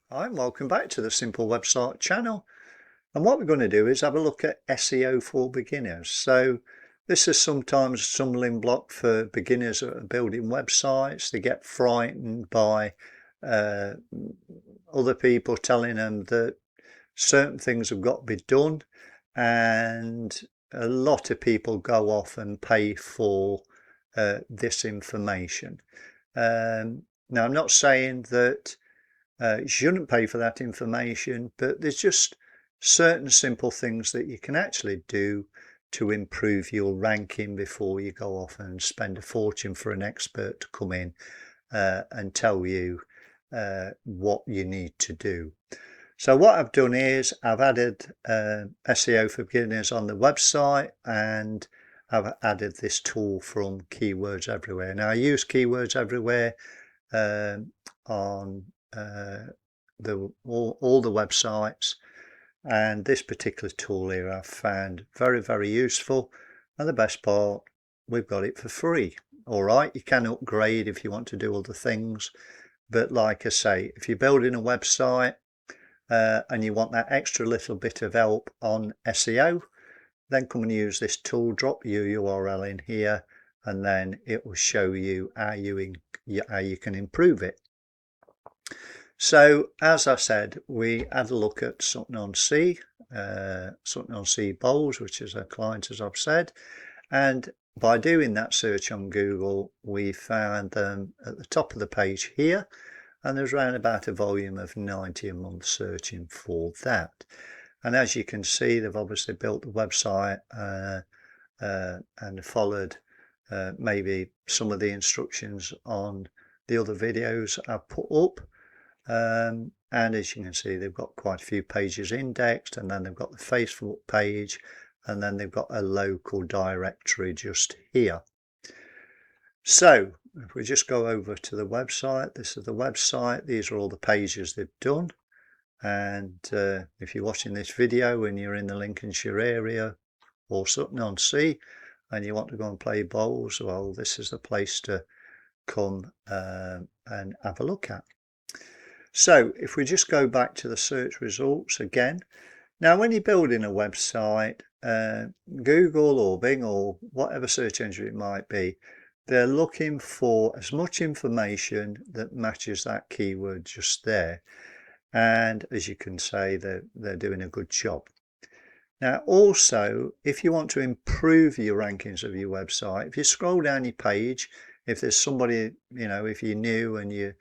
Hi, and welcome back to the Simple Website channel. And what we're going to do is have a look at SEO for beginners. So this is sometimes a stumbling block for beginners that are building websites. They get frightened by uh, other people telling them that certain things have got to be done, and a lot of people go off and pay for this information. Now, I'm not saying that you shouldn't pay for that information, but there's just certain simple things that you can actually do to improve your ranking before you go off and spend a fortune for an expert to come in and tell you what you need to do. So what I've done is I've added SEO for beginners on the website, and I've added this tool from Keywords Everywhere. Now I use Keywords Everywhere on all the websites, and this particular tool here I've found very useful, and the best part, we've got it for free. All right, you can upgrade if you want to do other things, but like I say, if you're building a website and you want that extra little bit of help on SEO, then come and use this tool. Drop your URL in here, and then it will show you how you can improve it. So as I said, we had a look at Sutton-on-Sea, Sutton-on-Sea Bowls, which is a client, as I've said, and by doing that search on Google, we found them at the top of the page here, and there's around about a volume of 90 a month searching for that. And as you can see, they've obviously built the website and followed maybe some of the instructions on the other videos I've put up. And as you can see, they've got quite a few pages indexed, and then they've got the Facebook page, and then they've got a local directory just here. So if we just go over to the website, this is the website. These are all the pages they've done. And if you're watching this video and you're in the Lincolnshire area or Sutton-on-Sea and you want to go and play bowls, well, this is the place to come and have a look at. So if we just go back to the search results again, now when you're building a website, Google or Bing or whatever search engine it might be, they're looking for as much information that matches that keyword just there. And as you can say, they're doing a good job. Now also, if you want to improve your rankings of your website, if you scroll down your page, if there's somebody, if you're new and you're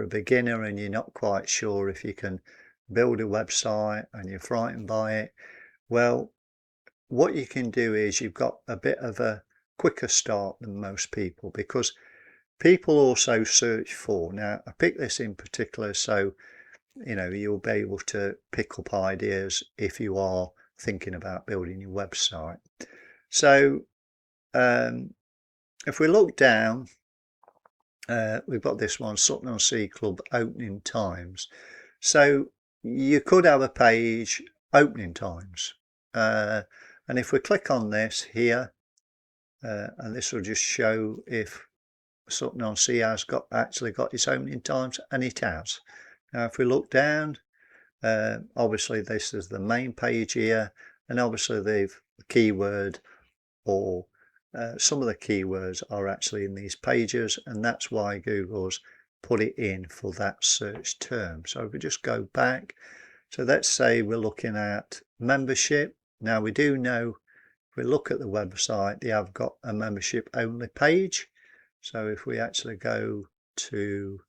a beginner and you're not quite sure if you can build a website and you're frightened by it, well, what you can do is you've got a bit of a quicker start than most people, because people also search for, now I picked this in particular so you'll be able to pick up ideas if you are thinking about building your website. So if we look down, we've got this one, Sutton-on-Sea Club opening times. So you could have a page opening times, and if we click on this here, and this will just show if Sutton-on-Sea has actually got its opening times, and it has. Now if we look down, obviously this is the main page here, and obviously the keyword or some of the keywords are actually in these pages, and that's why Google's put it in for that search term. So if we just go back, so let's say we're looking at membership. Now we do know, if we look at the website, they have got a membership only page. So if we actually go to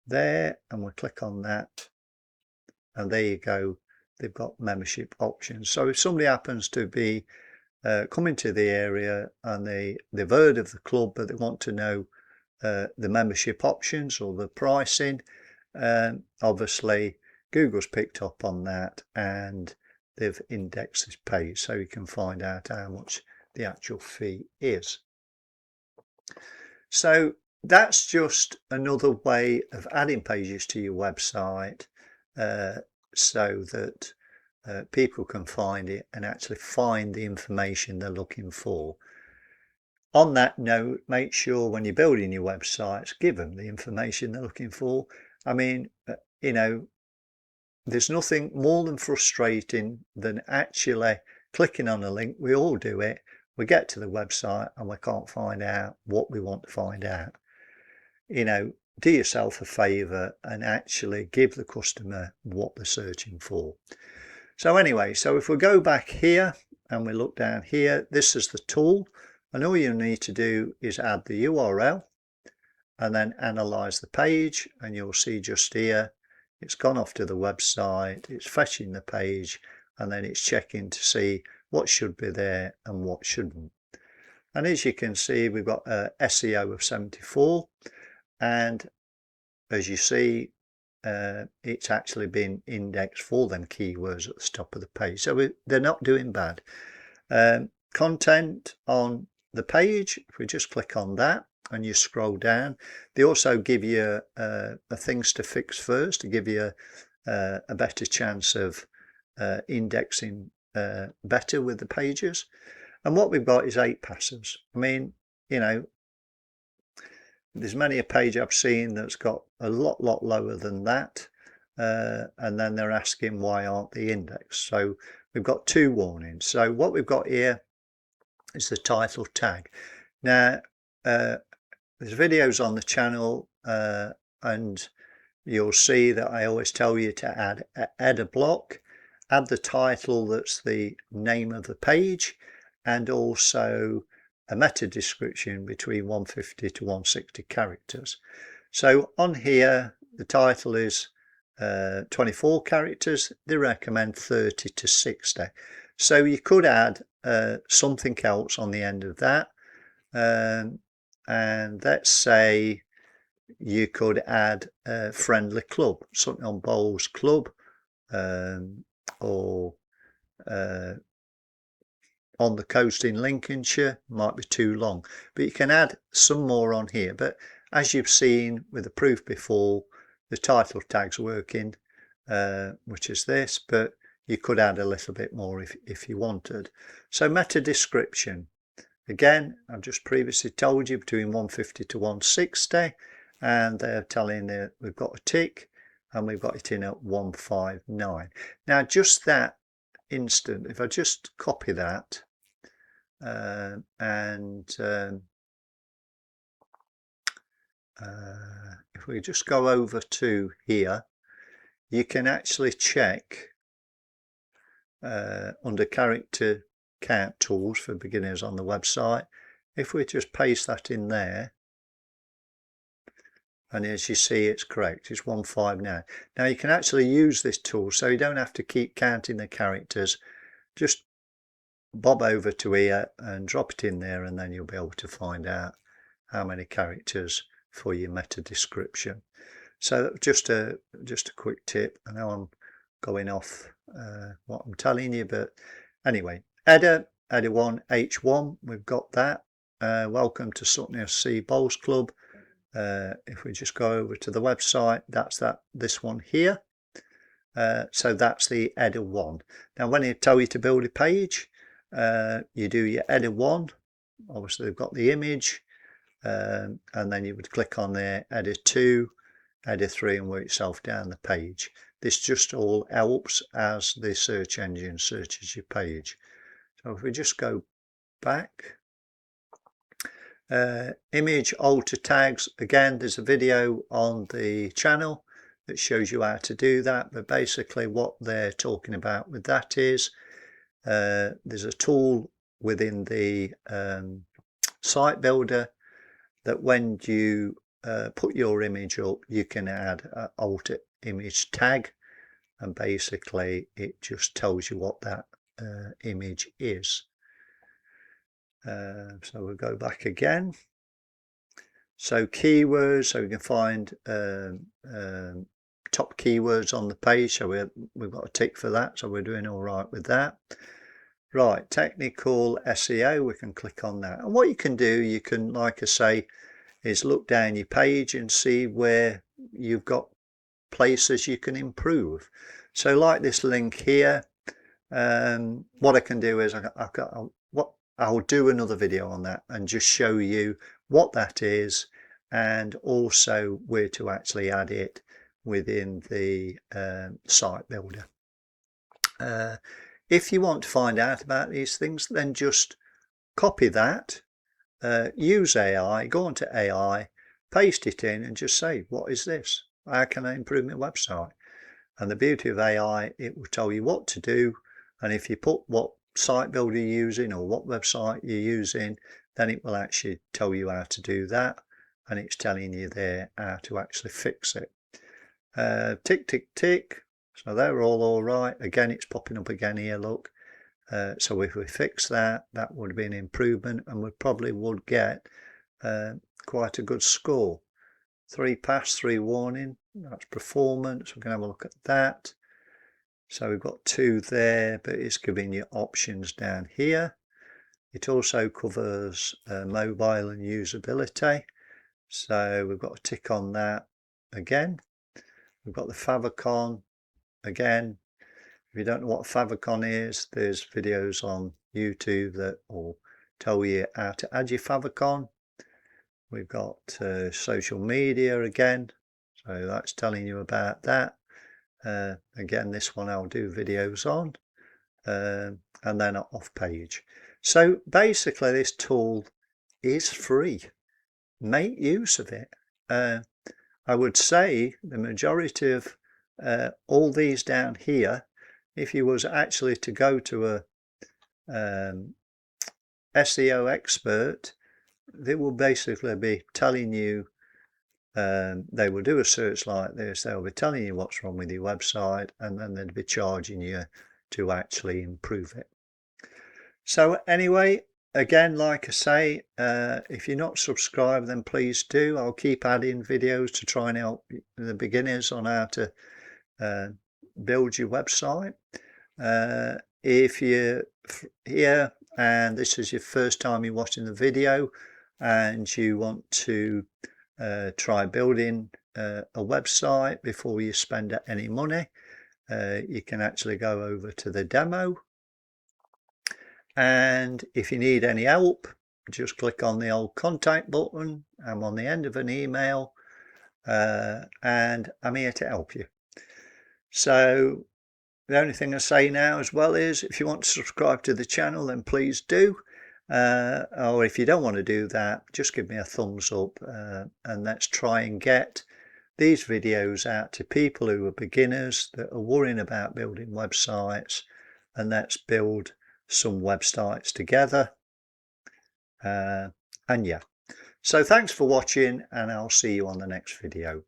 there and we click on that, and there you go, they've got membership options. So if somebody happens to be coming to the area and they've heard of the club, but they want to know the membership options or the pricing, obviously Google's picked up on that and they've indexed this page so you can find out how much the actual fee is. So that's just another way of adding pages to your website so that people can find it and actually find the information they're looking for. On that note, make sure when you're building your websites, give them the information they're looking for. I mean, there's nothing more than frustrating than actually clicking on a link. We all do it. We get to the website and we can't find out what we want to find out. Do yourself a favour and actually give the customer what they're searching for. So anyway, so if we go back here and we look down here, this is the tool, and all you need to do is add the URL and then analyze the page, and you'll see just here it's gone off to the website, it's fetching the page, and then it's checking to see what should be there and what shouldn't. And as you can see, we've got a SEO of 74, and as you see, it's actually been indexed for them keywords at the top of the page. So they're not doing bad. Content on the page, if we just click on that and you scroll down, they also give you things to fix first to give you a better chance of indexing better with the pages. And what we've got is 8 passes. I mean, there's many a page I've seen that's got a lot lower than that, and then they're asking why aren't they indexed. So we've got 2 warnings. So what we've got here is the title tag. Now there's videos on the channel, and you'll see that I always tell you to add a block, add the title that's the name of the page, and also a meta description between 150 to 160 characters. So on here, the title is 24 characters. They recommend 30 to 60. So you could add something else on the end of that. And let's say you could add a friendly club, something on Bowls Club, or on the coast in Lincolnshire. Might be too long, but you can add some more on here. But as you've seen with the proof before, the title tag's working, which is this, but you could add a little bit more if you wanted. So meta description, again, I've just previously told you between 150 to 160, and they're telling that we've got a tick and we've got it in at 159. Now just that instant, if I just copy that if we just go over to here, you can actually check under character count tools for beginners on the website. If we just paste that in there, and as you see, it's correct, it's 159. Now you can actually use this tool so you don't have to keep counting the characters. Just bob over to here and drop it in there, and then you'll be able to find out how many characters for your meta description. So just a quick tip. I know I'm going off what I'm telling you, but anyway, header 1 H1, we've got that. Welcome to Sutton Bowls Club. If we just go over to the website, that's this one here. So that's the header 1. Now when they tell you to build a page, you do your header 1. Obviously they've got the image, and then you would click on there, header 2, header 3, and work yourself down the page. This just all helps as the search engine searches your page. So if we just go back, image alter tags, again there's a video on the channel that shows you how to do that, but basically what they're talking about with that is there's a tool within the site builder that when you put your image up, you can add an alter image tag, and basically it just tells you what that image is. So we'll go back again. So keywords, so we can find top keywords on the page. So we've got a tick for that, so we're doing all right with that. Right, technical SEO, we can click on that. And what you can do, you can, like I say, is look down your page and see where you've got places you can improve. So like this link here, what I can do is I'll do another video on that and just show you what that is, and also where to actually add it within the site builder. If you want to find out about these things, then just copy that, use AI, go onto AI, paste it in and just say, what is this? How can I improve my website? And the beauty of AI, it will tell you what to do. And if you put what site builder you're using or what website you're using, then it will actually tell you how to do that. And it's telling you there how to actually fix it. Tick, tick, tick. So they're all right. Again, it's popping up again here, look. So if we fix that, that would be an improvement, and we probably would get quite a good score. 3 pass, 3 warning. That's performance. We're going to have a look at that. So we've got 2 there, but it's giving you options down here. It also covers mobile and usability. So we've got a tick on that again. We've got the favicon again. If you don't know what favicon is, there's videos on YouTube that will tell you how to add your favicon. We've got social media again, so that's telling you about that. Again, this one I'll do videos on, and then off page. So basically this tool is free. Make use of it. I would say the majority of all these down here, if you was actually to go to a SEO expert, they will basically be telling you, they will do a search like this, they'll be telling you what's wrong with your website, and then they'd be charging you to actually improve it. So anyway, again, like I say, if you're not subscribed, then please do. I'll keep adding videos to try and help the beginners on how to build your website. If you're here and this is your first time you're watching the video and you want to try building a website before you spend any money, you can actually go over to the demo, and if you need any help, just click on the old contact button. I'm on the end of an email, and I'm here to help you. So the only thing I say now as well is, if you want to subscribe to the channel, then please do. Or if you don't want to do that, just give me a thumbs up, and let's try and get these videos out to people who are beginners that are worrying about building websites, and let's build some websites together. And yeah, so thanks for watching, and I'll see you on the next video.